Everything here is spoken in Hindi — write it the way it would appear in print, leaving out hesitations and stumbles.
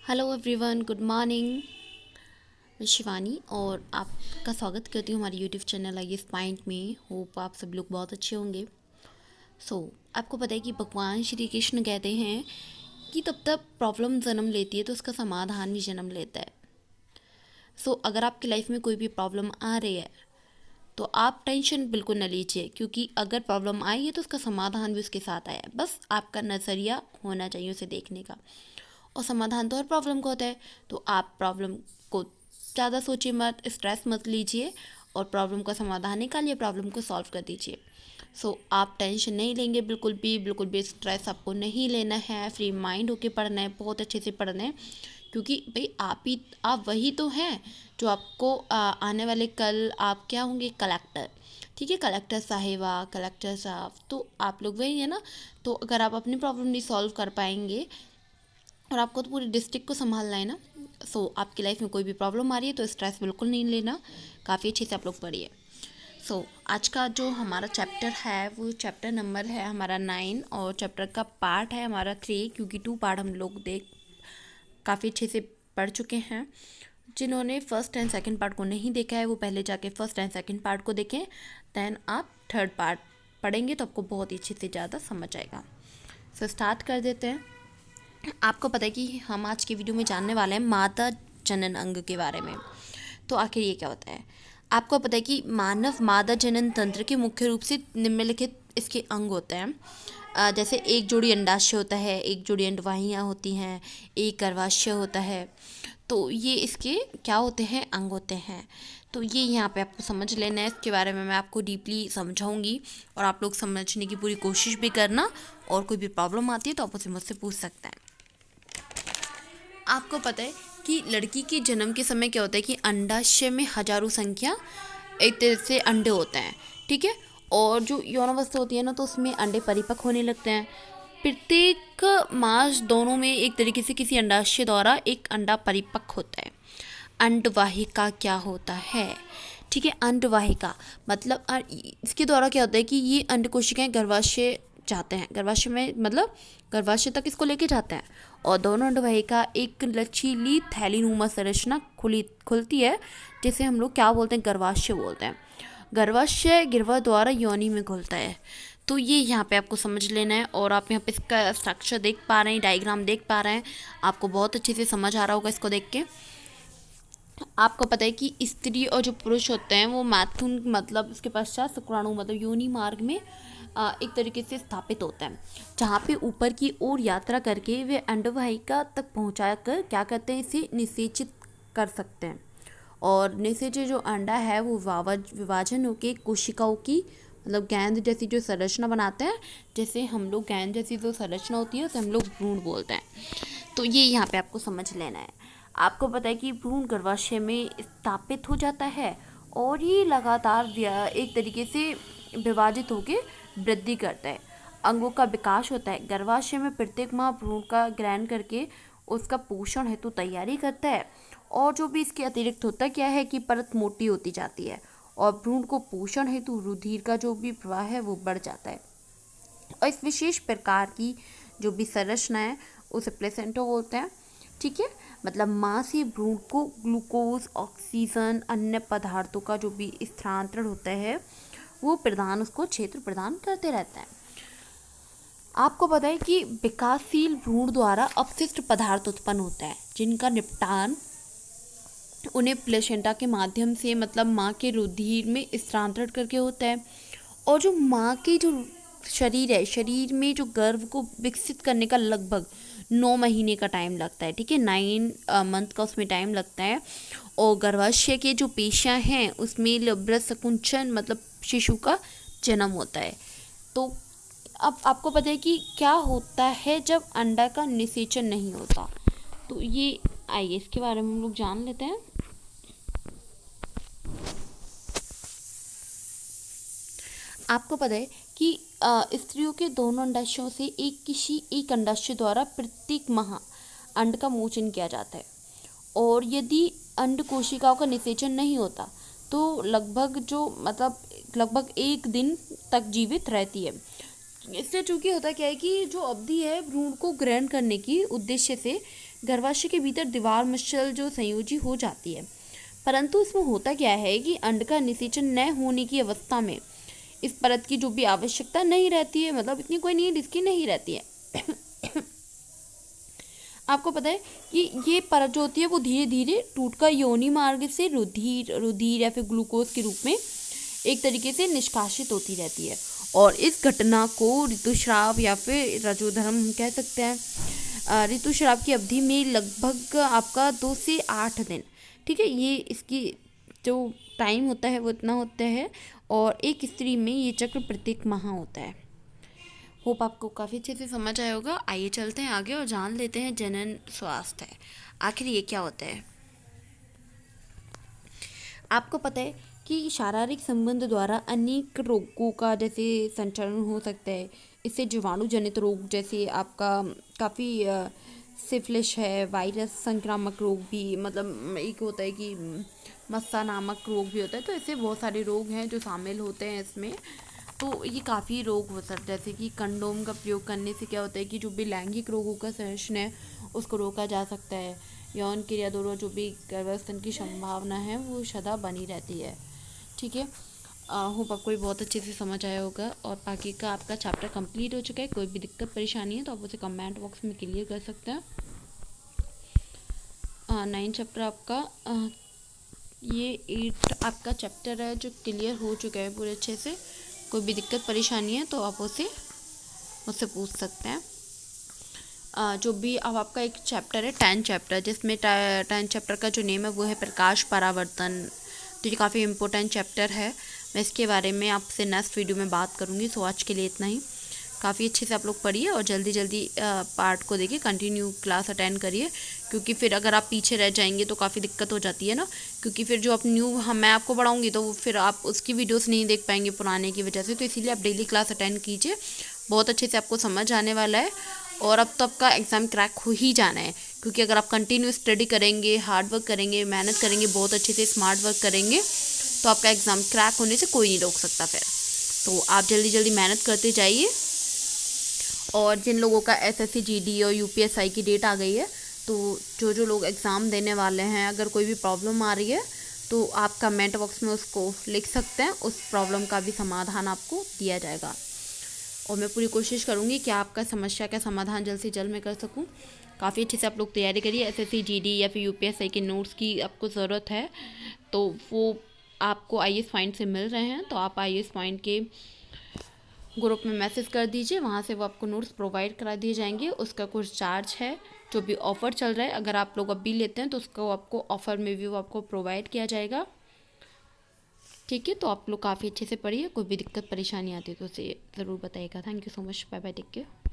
Hello everyone, good morning. मैं शिवानी और आपका स्वागत करती हूँ हमारे यूट्यूब चैनल आई पॉइंट में। होप आप सब लोग बहुत अच्छे होंगे। आपको पता है कि भगवान श्री कृष्ण कहते हैं कि तब तक प्रॉब्लम जन्म लेती है तो उसका समाधान भी जन्म लेता है। अगर आपकी लाइफ में कोई भी प्रॉब्लम आ रही है तो आप टेंशन बिल्कुल न लीजिए, क्योंकि अगर प्रॉब्लम आई है तो उसका समाधान भी उसके साथ आया है। बस आपका नज़रिया होना चाहिए उसे देखने का, और समाधान तो हर प्रॉब्लम का होता है। तो आप प्रॉब्लम को ज़्यादा सोचिए मत, स्ट्रेस मत लीजिए और प्रॉब्लम का समाधान निकालिए, प्रॉब्लम को सॉल्व कर दीजिए। आप टेंशन नहीं लेंगे, बिल्कुल भी स्ट्रेस आपको नहीं लेना है। फ्री माइंड होके पढ़ना है, बहुत अच्छे से पढ़ना है, क्योंकि भाई आप वही तो हैं जो आपको आने वाले कल आप क्या होंगे, कलेक्टर। ठीक है, कलेक्टर साहिबा, कलेक्टर साहब, तो आप लोग वही है ना। तो अगर आप अपनी प्रॉब्लम नहीं सॉल्व कर पाएंगे और आपको तो पूरी डिस्ट्रिक्ट को संभालना है ना। आपकी लाइफ में कोई भी प्रॉब्लम आ रही है तो स्ट्रेस बिल्कुल नहीं लेना, काफ़ी अच्छे से आप लोग पढ़िए। आज का जो हमारा चैप्टर है वो चैप्टर नंबर है हमारा 9, और चैप्टर का पार्ट है हमारा 3, क्योंकि 2 पार्ट हम लोग काफ़ी अच्छे से पढ़ चुके हैं। जिन्होंने फर्स्ट एंड सेकंड पार्ट को नहीं देखा है वो पहले जाके फर्स्ट एंड सेकंड पार्ट को देखें, दैन आप थर्ड पार्ट पढ़ेंगे तो आपको बहुत ही अच्छे से ज़्यादा समझ आएगा। स्टार्ट कर देते हैं। आपको पता है कि हम आज की वीडियो में जानने वाले हैं माता जनन अंग के बारे में। तो आखिर ये क्या होता है? आपको पता है कि मानव मादा जनन तंत्र के मुख्य रूप से निम्नलिखित इसके अंग होते हैं। जैसे एक जोड़ी अंडाशय होता है, एक जोड़ी अंडवाहियाँ होती हैं, एक गर्भाशय होता है। तो ये इसके क्या होते हैं, अंग होते हैं। तो ये यहाँ पे आपको समझ लेना है। इसके बारे में मैं आपको डीपली समझाऊंगी और आप लोग समझने की पूरी कोशिश भी करना, और कोई भी प्रॉब्लम आती है तो आप उसे मुझसे पूछ सकते हैं। आपको पता है कि लड़की के जन्म के समय क्या होता है कि अंडाशय में हजारों संख्या एक तरह से अंडे होते हैं। ठीक है, और जो यौनावस्था होती है ना, तो उसमें अंडे परिपक्व होने लगते हैं। प्रत्येक मास दोनों में एक तरीके से किसी अंडाशय द्वारा एक अंडा परिपक्व होता है। अंडवाहिका क्या होता है? ठीक है, अंडवाहिका मतलब इसके द्वारा क्या होता है कि ये अंड कोशिकाएं गर्भाशय जाते हैं, गर्भाशय में मतलब गर्भाशय तक इसको लेके जाते हैं, और दोनों अंडवाहिका एक लचीली थैलीनुमा संरचना खुलती है, जिसे हम लोग क्या बोलते हैं, गर्भाशय बोलते हैं। गर्भाशय गिरवा द्वारा योनि में खुलता है। तो ये यहाँ पे आपको समझ लेना है, और आप यहाँ पे इसका स्ट्रक्चर देख पा रहे हैं, डायग्राम देख पा रहे हैं, आपको बहुत अच्छे से समझ आ रहा होगा इसको देख के। आपको पता है कि स्त्री और जो पुरुष होते हैं वो मैथुन मतलब इसके पश्चात शुक्राणु मतलब योनि मार्ग में एक तरीके से स्थापित होता है, जहाँ पे ऊपर की ओर यात्रा करके वे अंडवाहिका तक पहुँचा कर क्या करते हैं, इसे निषेचित कर सकते हैं। और निषेचित जो अंडा है वो विभाजन होकर कोशिकाओं की मतलब गेंद जैसी जो संरचना बनाते हैं, जैसे हम लोग गेंद जैसी जो संरचना होती है उसे हम लोग भ्रूण बोलते हैं। तो ये यहाँ पे आपको समझ लेना है। आपको पता है कि भ्रूण गर्भाशय में स्थापित हो जाता है, और ये लगातार एक तरीके से विभाजित होकर वृद्धि करता है, अंगों का विकास होता है। गर्भाशय में प्रत्येक माह भ्रूण का ग्रहण करके उसका पोषण हेतु तैयारी करता है, और जो भी इसके अतिरिक्त होता क्या है कि परत मोटी होती जाती है, और भ्रूण को पोषण हेतु रुधिर का जो भी प्रवाह है वो बढ़ जाता है। और इस विशेष प्रकार की जो भी संरचना है उसे प्लेसेंटा बोलते हैं। ठीक है, मतलब माँ से भ्रूण को ग्लूकोज, ऑक्सीजन, अन्य पदार्थों का जो भी स्थानांतरण होता है वो प्रदान उसको क्षेत्र प्रदान करते रहता है। आपको पता है कि विकासशील भ्रूण द्वारा अपशिष्ट पदार्थ उत्पन्न होता है, जिनका निपटान उन्हें प्लेसेंटा के माध्यम से मतलब माँ के रुधिर में स्थानांतरण करके होता है। और जो माँ की जो शरीर है, शरीर में जो गर्भ को विकसित करने का लगभग 9 महीने का टाइम लगता है। ठीक है, 9 मंथ का उसमें टाइम लगता है। और गर्भाशय के जो पेशियाँ हैं उसमें ब्रज संकुचन मतलब शिशु का जन्म होता है। तो अब आपको पता है कि क्या होता है जब अंडा का निषेचन नहीं होता। तो ये आइए इसके बारे में हम लोग जान लेते हैं। आपको पता है कि स्त्रियों के दोनों अंडाशयों से किसी एक अंडाशय द्वारा प्रत्येक माह अंड का मोचन किया जाता है, और यदि अंड कोशिकाओं का निषेचन नहीं होता तो लगभग 1 दिन तक जीवित रहती है। इससे चूंकि होता क्या है कि जो अवधि है भ्रूण को ग्रहण करने की उद्देश्य से गर्भाशय के भीतर दीवार मसल जो संयोजी हो जाती है। परंतु इसमें होता क्या है कि अंड का निषेचन न होने की अवस्था में इस परत की जो भी आवश्यकता नहीं रहती है, मतलब इतनी कोई नीड इसकी नहीं रहती है। आपको पता है कि ये परत जो होती है वो धीरे धीरे टूटकर योनि मार्ग से रुधिर या फिर ग्लूकोज के रूप में एक तरीके से निष्कासित होती रहती है। और इस घटना को ऋतुस्राव या फिर रजोधर्म हम कह सकते हैं। ऋतुस्राव की अवधि में लगभग आपका 2 से 8 दिन, ठीक है, ये इसकी जो टाइम होता है वो इतना होता है। और एक स्त्री में ये चक्र प्रत्येक माह होता है। होप आपको काफ़ी अच्छे से समझ आया होगा। आइए चलते हैं आगे और जान लेते हैं जनन स्वास्थ्य आखिर ये क्या होता है। आपको पता है कि शारीरिक संबंध द्वारा अनेक रोगों का जैसे संचरण हो सकता है। इससे जीवाणु जनित रोग जैसे आपका काफ़ी सिफिलिस है, वायरस संक्रामक रोग भी, मतलब एक होता है कि मस्सा नामक रोग भी होता है। तो ऐसे बहुत सारे रोग हैं जो शामिल होते हैं इसमें। तो ये काफ़ी रोग हो सकते हैं, जैसे कि कंडोम का प्रयोग करने से क्या होता है कि जो भी लैंगिक रोगों का संचरण है उसको रोका जा सकता है। यौन क्रिया द्वारा जो भी गर्भावस्था की संभावना है वो सदा बनी रहती है, ठीक है। होप आपको ये बहुत अच्छे से समझ आया होगा। और बाकी का आपका चैप्टर कंप्लीट हो चुका है। कोई भी दिक्कत परेशानी है तो आप उसे कमेंट बॉक्स में क्लियर कर सकते हैं। 9 चैप्टर आपका ये 8 आपका चैप्टर है जो क्लियर हो चुका है पूरे अच्छे से। कोई भी दिक्कत परेशानी है तो आप उसे मुझसे पूछ सकते हैं। जो भी अब आपका एक चैप्टर है 10 चैप्टर, जिसमें 10 चैप्टर का जो नेम है वो है प्रकाश परावर्तन। तो ये काफ़ी इम्पोर्टेंट चैप्टर है। मैं इसके बारे में आपसे नेक्स्ट वीडियो में बात करूँगी। सो आज के लिए इतना ही। काफ़ी अच्छे से आप लोग पढ़िए और जल्दी जल्दी पार्ट को देखिए, कंटिन्यू क्लास अटेंड करिए, क्योंकि फिर अगर आप पीछे रह जाएंगे तो काफ़ी दिक्कत हो जाती है ना। क्योंकि फिर जो आप मैं आपको पढ़ाऊँगी तो फिर आप उसकी वीडियोस नहीं देख पाएंगे पुराने की वजह से। तो इसीलिए आप डेली क्लास अटेंड कीजिए, बहुत अच्छे से आपको समझ आने वाला है। और अब तो आपका एग्ज़ाम क्रैक हो ही जाना है, क्योंकि अगर आप कंटिन्यू स्टडी करेंगे, हार्ड वर्क करेंगे, मेहनत करेंगे, बहुत अच्छे से स्मार्ट वर्क करेंगे तो आपका एग्ज़ाम क्रैक होने से कोई नहीं रोक सकता फिर। तो आप जल्दी जल्दी मेहनत करते जाइए। और जिन लोगों का एसएससी जीडी और यूपीएसआई की डेट आ गई है, तो जो लोग एग्ज़ाम देने वाले हैं, अगर कोई भी प्रॉब्लम आ रही है तो आप कमेंट बॉक्स में उसको लिख सकते हैं। उस प्रॉब्लम का भी समाधान आपको दिया जाएगा। और मैं पूरी कोशिश करूँगी कि आपका समस्या का समाधान जल्द से जल्द मैं कर सकूँ। काफ़ी अच्छे से आप लोग तैयारी करिए। एसएससी जीडी या फिर यूपीएसआई के नोट्स की आपको ज़रूरत है तो वो आपको आईएएस पॉइंट से मिल रहे हैं। तो आप आईएएस पॉइंट के ग्रुप में मैसेज कर दीजिए, वहाँ से वो आपको नोट्स प्रोवाइड करा दिए जाएंगे। उसका कुछ चार्ज है, जो भी ऑफ़र चल रहा है, अगर आप लोग अभी लेते हैं तो उसको आपको ऑफ़र में भी वो आपको प्रोवाइड किया जाएगा, ठीक है। तो आप लोग काफ़ी अच्छे से पढ़िए। कोई भी दिक्कत परेशानी आती है तो उसे ज़रूर बताइएगा। Thank you so much. Bye bye, take care.